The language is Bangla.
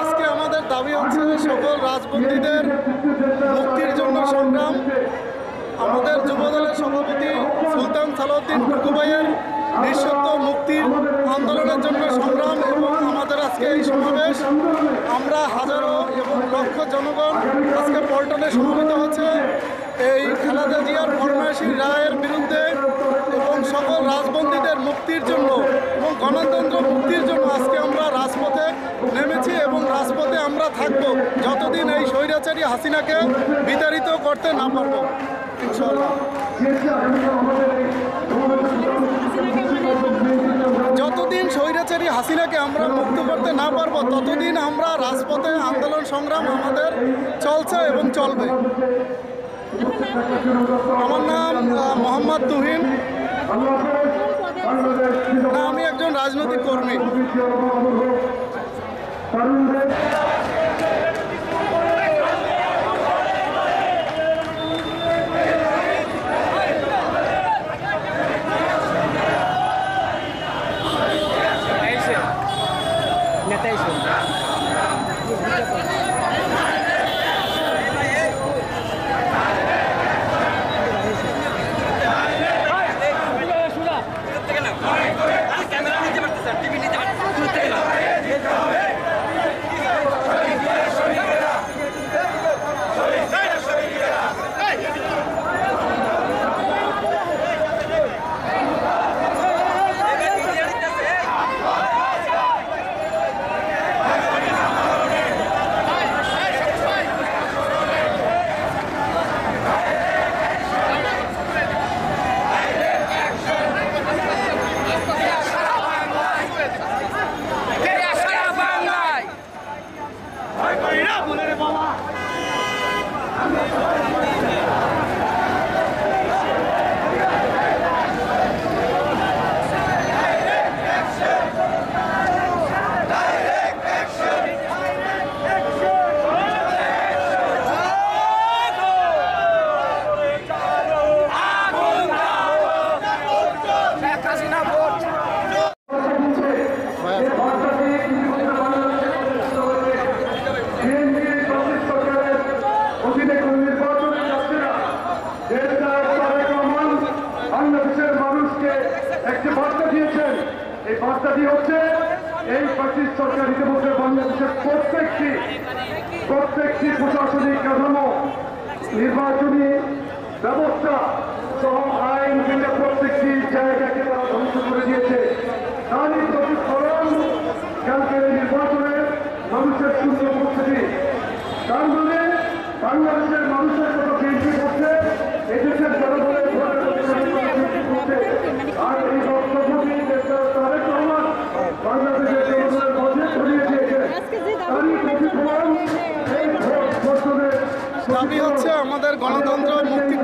আজকে আমাদের দাবি হচ্ছে সকল রাজবন্দীদের মুক্তির জন্য সংগ্রাম। আমাদের যুবদলের সভাপতি সুলতান সালাউদ্দিন টুকু ভাইয়ের নিঃশর্ত মুক্তির আন্দোলনের জন্য সংগ্রাম এবং আমাদের আজকে এই সমাবেশ। আমরা হাজারো এবং লক্ষ জনগণ আজকে পল্টনে সমবেত হচ্ছে এই খালেদা জিয়ার ফরমায়েশি রায়ের বিরুদ্ধে এবং সকল রাজবন্দীদের মুক্তির জন্য এবং গণতন্ত্র মুক্তির জন্য আজকে আমরা রাজপথে নেমেছি এবং রাজপথে আমরা থাকব যতদিন এই স্বৈরাচারী হাসিনাকে বিতাড়িত করতে না পারব ইনশাআল্লাহ। যতদিন স্বৈরাচারী হাসিনাকে আমরা মুক্ত করতে না পারবো ততদিন আমরা রাজপথে আন্দোলন সংগ্রাম আমাদের চলছে এবং চলবে। আমার নাম মোহাম্মদ তুহিন, আমি একজন রাজনৈতিক কর্মী। একটি বার্তা দিয়েছেন। এই বার্তাটি হচ্ছে এই ফ্যাসিস্ট সরকার ইতিমধ্যে বাংলাদেশের প্রত্যেকটি প্রশাসনিক কাঠামো, নির্বাচনী ব্যবস্থা সহ আইন বিলে প্রত্যেকটি জায়গাকে তারা ধ্বংস করে দিয়েছে। তারই প্রতিফলন কালকের এই নির্বাচনে মানুষের শূন্য উপস্থিতি। তার মানে বাংলাদেশের মানুষের কথা বিএনপি করছে, এদেশের জনগণের আর এই বক্তব্যটি তারেক রহমান বাংলাদেশের জনগণের মধ্যে ছড়িয়ে দিয়েছে। তারই প্রতিফলন এই দাবি হচ্ছে আমাদের গণতন্ত্র মুক্তি